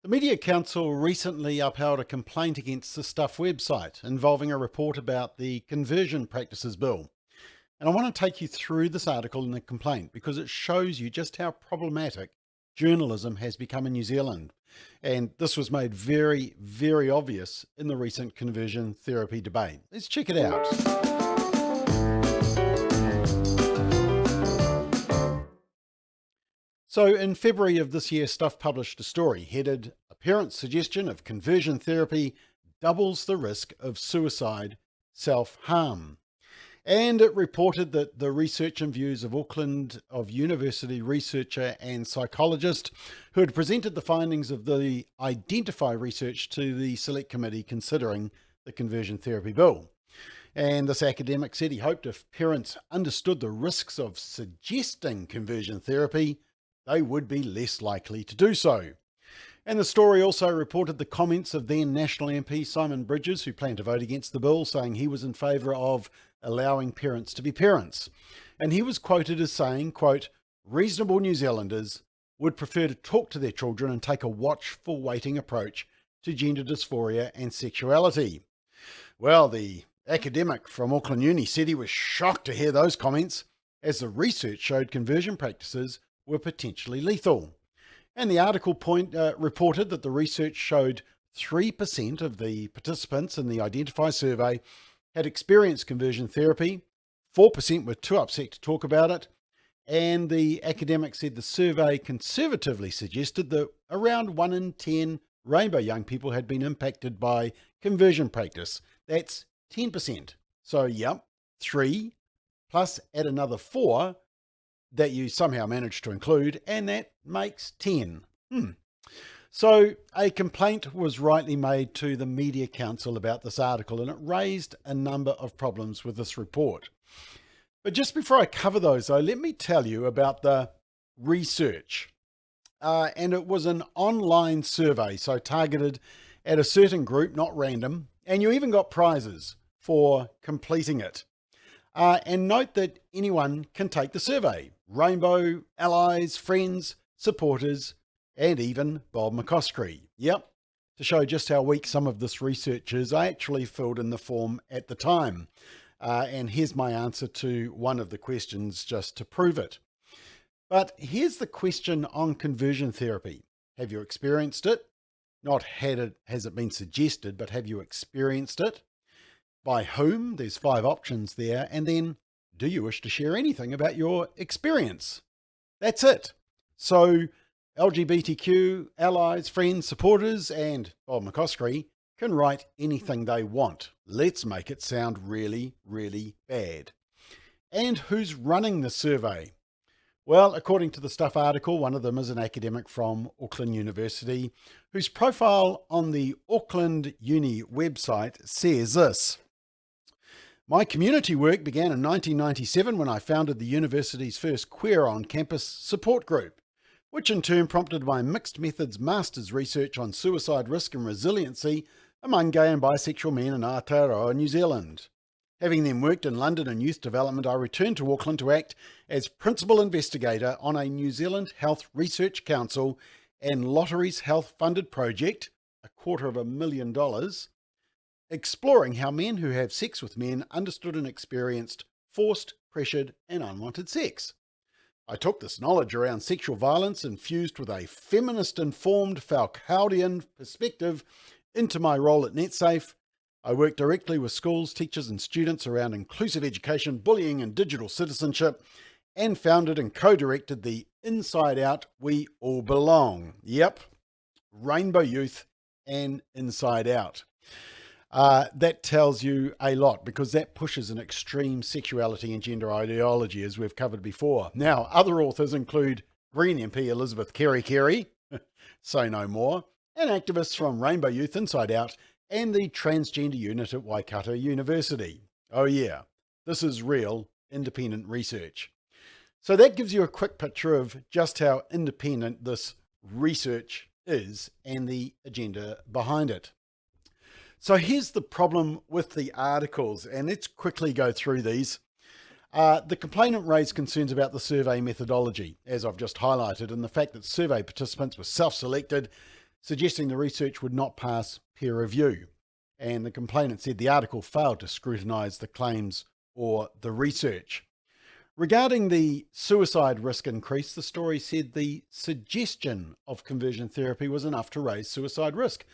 The Media Council recently upheld a complaint against the Stuff website involving a report about the Conversion Practices Bill. And I want to take you through this article and the complaint because it shows you just how problematic journalism has become in New Zealand. And this was made very, very obvious in the recent conversion therapy debate. Let's check it out. So in February of this year, Stuff published a story headed "A Parent's Suggestion of Conversion Therapy Doubles the Risk of Suicide Self-Harm." And it reported that the research and views of University researcher and psychologist who had presented the findings of the Identify research to the Select Committee considering the Conversion Therapy Bill. And this academic said he hoped if parents understood the risks of suggesting conversion therapy, they would be less likely to do so. And the story also reported the comments of then National MP Simon Bridges, who planned to vote against the bill, saying he was in favour of allowing parents to be parents. And he was quoted as saying, quote, "Reasonable New Zealanders would prefer to talk to their children and take a watchful waiting approach to gender dysphoria and sexuality." Well, the academic from Auckland Uni said he was shocked to hear those comments, as the research showed conversion practices were potentially lethal. And the article reported that the research showed 3% of the participants in the Identify survey had experienced conversion therapy, 4% were too upset to talk about it, and the academic said the survey conservatively suggested that around 1 in 10 rainbow young people had been impacted by conversion practice. That's 10%. So, yep, 3 plus add another 4 that you somehow managed to include, and that makes 10. So a complaint was rightly made to the Media Council about this article, and it raised a number of problems with this report. But just before I cover those, though, let me tell you about the research. And it was an online survey, so targeted at a certain group, not random, and you even got prizes for completing it. And note that anyone can take the survey. Rainbow, allies, friends, supporters, and even Bob McCoskrie. Yep, to show just how weak some of this research is, I actually filled in the form at the time. And here's my answer to one of the questions just to prove it. But here's the question on conversion therapy. Have you experienced it? Not has it been suggested, but have you experienced it? By whom? There's 5 options there. And then, do you wish to share anything about your experience? That's it. So LGBTQ, allies, friends, supporters, and Bob McCoskrie can write anything they want. Let's make it sound really, really bad. And who's running the survey? Well, according to the Stuff article, one of them is an academic from Auckland University, whose profile on the Auckland Uni website says this: "My community work began in 1997 when I founded the university's first queer on-campus support group, which in turn prompted my mixed methods master's research on suicide risk and resiliency among gay and bisexual men in Aotearoa, New Zealand. Having then worked in London and youth development, I returned to Auckland to act as principal investigator on a New Zealand Health Research Council and Lotteries Health funded project, $250,000, exploring how men who have sex with men understood and experienced forced, pressured, and unwanted sex. I took this knowledge around sexual violence infused with a feminist-informed Foucauldian perspective into my role at NetSafe. I worked directly with schools, teachers, and students around inclusive education, bullying, and digital citizenship, and founded and co-directed the Inside Out We All Belong. Yep, Rainbow Youth and Inside Out. That tells you a lot, because that pushes an extreme sexuality and gender ideology, as we've covered before. Now, other authors include Green MP Elizabeth Carey, say no more, and activists from Rainbow Youth Inside Out and the transgender unit at Waikato University. Oh yeah, this is real independent research. So that gives you a quick picture of just how independent this research is and the agenda behind it. So here's the problem with the articles, and let's quickly go through these. The complainant raised concerns about the survey methodology, as I've just highlighted, and the fact that survey participants were self-selected, suggesting the research would not pass peer review. And the complainant said the article failed to scrutinise the claims or the research. Regarding the suicide risk increase, the story said the suggestion of conversion therapy was enough to raise suicide risk.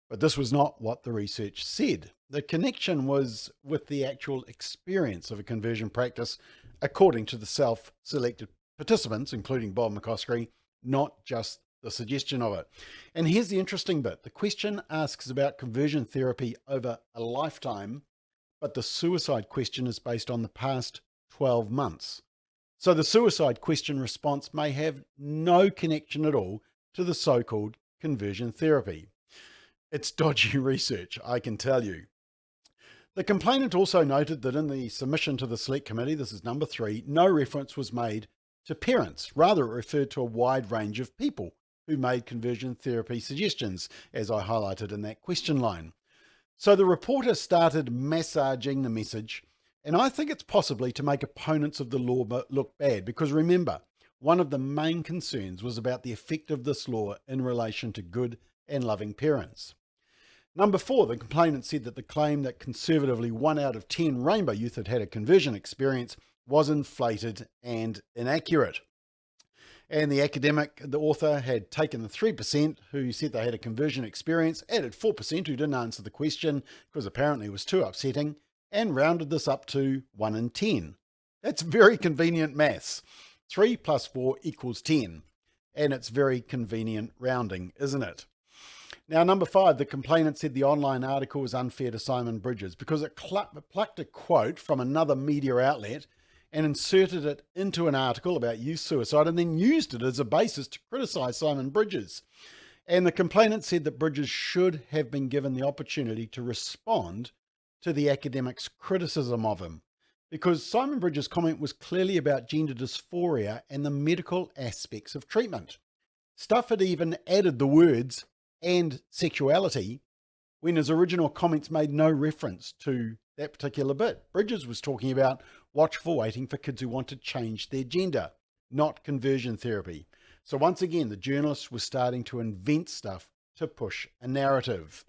But this was not what the research said. The connection was with the actual experience of a conversion practice, according to the self-selected participants, including Bob McCoskrie, not just the suggestion of it. And here's the interesting bit. The question asks about conversion therapy over a lifetime, but the suicide question is based on the past 12 months. So the suicide question response may have no connection at all to the so-called conversion therapy. It's dodgy research, I can tell you. The complainant also noted that in the submission to the Select Committee, this is number 3, no reference was made to parents. Rather, it referred to a wide range of people who made conversion therapy suggestions, as I highlighted in that question line. So the reporter started massaging the message, and I think it's possibly to make opponents of the law look bad, because remember, one of the main concerns was about the effect of this law in relation to good and loving parents. Number 4, the complainant said that the claim that conservatively 1 out of 10 rainbow youth had had a conversion experience was inflated and inaccurate. And the author had taken the 3% who said they had a conversion experience, added 4% who didn't answer the question because apparently it was too upsetting, and rounded this up to 1 in 10. That's very convenient maths. 3 plus 4 equals 10. And it's very convenient rounding, isn't it? Now, number 5, the complainant said the online article was unfair to Simon Bridges because it plucked a quote from another media outlet and inserted it into an article about youth suicide and then used it as a basis to criticise Simon Bridges. And the complainant said that Bridges should have been given the opportunity to respond to the academic's criticism of him, because Simon Bridges' comment was clearly about gender dysphoria and the medical aspects of treatment. Stuff had even added the words and sexuality when his original comments made no reference to that particular bit. Bridges was talking about watchful waiting for kids who want to change their gender, not conversion therapy. So once again, the journalist was starting to invent stuff to push a narrative.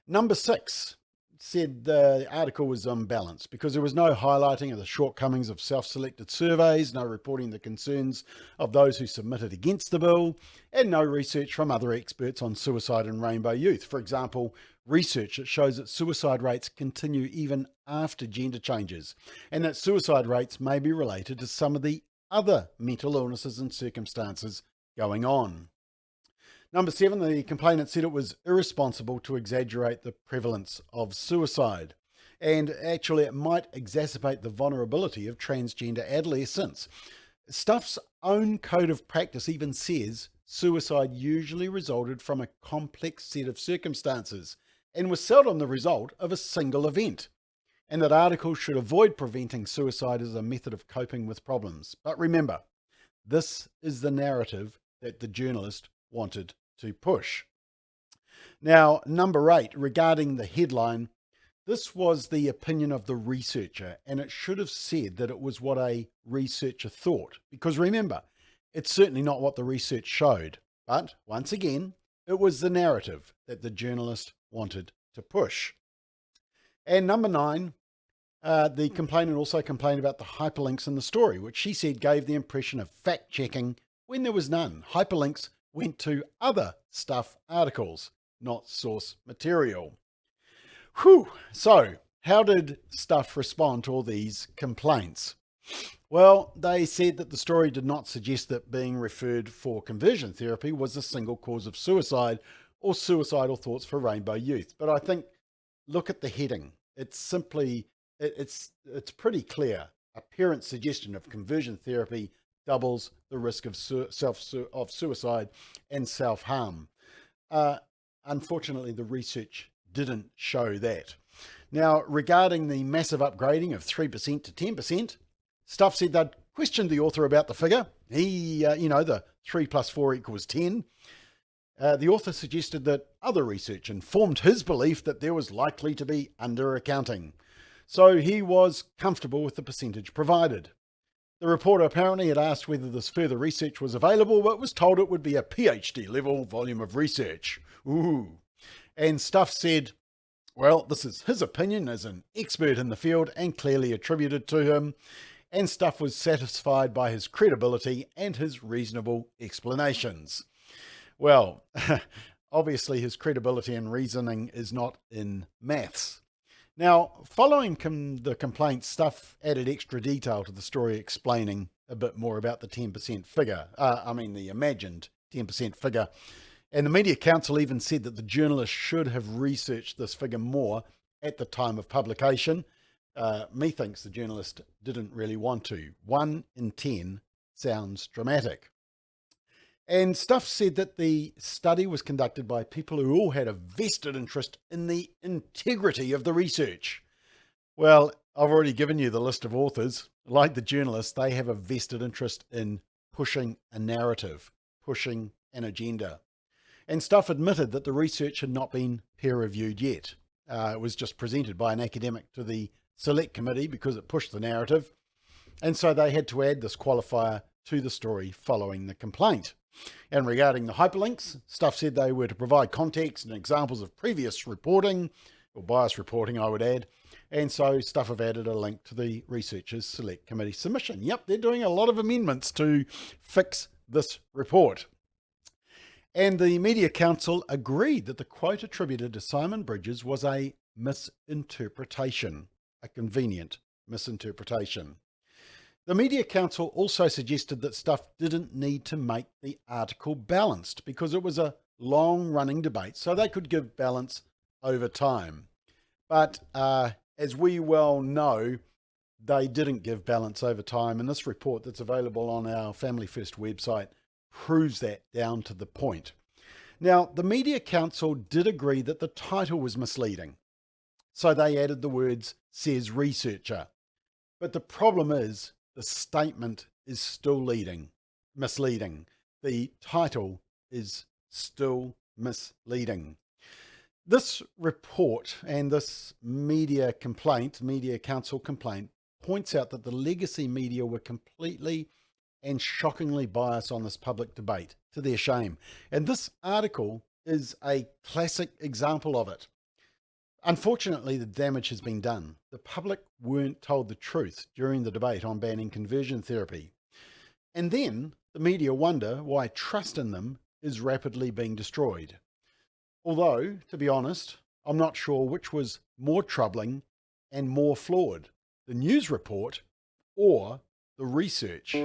Number 6 said the article was unbalanced because there was no highlighting of the shortcomings of self-selected surveys, no reporting the concerns of those who submitted against the bill, and no research from other experts on suicide and rainbow youth. For example, research that shows that suicide rates continue even after gender changes, and that suicide rates may be related to some of the other mental illnesses and circumstances going on. Number 7, the complainant said it was irresponsible to exaggerate the prevalence of suicide. And actually, it might exacerbate the vulnerability of transgender adolescents. Stuff's own code of practice even says suicide usually resulted from a complex set of circumstances and was seldom the result of a single event. And that articles should avoid preventing suicide as a method of coping with problems. But remember, this is the narrative that the journalist wanted to push. Now, number 8, regarding the headline, this was the opinion of the researcher, and it should have said that it was what a researcher thought, because remember, it's certainly not what the research showed. But once again, it was the narrative that the journalist wanted to push. And number 9, the complainant also complained about the hyperlinks in the story, which she said gave the impression of fact-checking when there was none. Hyperlinks went to other Stuff articles, not source material. Whew! So, how did Stuff respond to all these complaints? Well, they said that the story did not suggest that being referred for conversion therapy was the single cause of suicide or suicidal thoughts for rainbow youth. But I think, look at the heading. It's simply, it's pretty clear. A parent's suggestion of conversion therapy doubles the risk of suicide and self-harm. Unfortunately, the research didn't show that. Now, regarding the massive upgrading of 3% to 10%, Stuff said they'd questioned the author about the figure. The 3 plus 4 equals 10. The author suggested that other research informed his belief that there was likely to be under-accounting. So he was comfortable with the percentage provided. The reporter apparently had asked whether this further research was available, but was told it would be a PhD level volume of research. Ooh. And Stuff said, well, this is his opinion as an expert in the field and clearly attributed to him, and Stuff was satisfied by his credibility and his reasonable explanations. Well, obviously his credibility and reasoning is not in maths. Now, following the complaint, Stuff added extra detail to the story explaining a bit more about the 10% figure. The imagined 10% figure. And the Media Council even said that the journalist should have researched this figure more at the time of publication. Methinks the journalist didn't really want to. 1 in 10 sounds dramatic. And Stuff said that the study was conducted by people who all had a vested interest in the integrity of the research. Well, I've already given you the list of authors. Like the journalists, they have a vested interest in pushing a narrative, pushing an agenda. And Stuff admitted that the research had not been peer-reviewed yet. It was just presented by an academic to the select committee because it pushed the narrative. And so they had to add this qualifier to the story following the complaint. And regarding the hyperlinks, Stuff said they were to provide context and examples of previous reporting, or bias reporting, I would add. And so Stuff have added a link to the researchers' select committee submission. Yep, they're doing a lot of amendments to fix this report. And the Media Council agreed that the quote attributed to Simon Bridges was a misinterpretation, a convenient misinterpretation. The Media Council also suggested that Stuff didn't need to make the article balanced because it was a long-running debate, so they could give balance over time. But as we well know, they didn't give balance over time, and this report that's available on our Family First website proves that down to the point. Now, the Media Council did agree that the title was misleading, so they added the words "says researcher." But the problem is, the statement is still misleading. The title is still misleading. This report and this Media Council complaint, points out that the legacy media were completely and shockingly biased on this public debate, to their shame. And this article is a classic example of it. Unfortunately, the damage has been done. The public weren't told the truth during the debate on banning conversion therapy. And then the media wonder why trust in them is rapidly being destroyed. Although, to be honest, I'm not sure which was more troubling and more flawed, the news report or the research.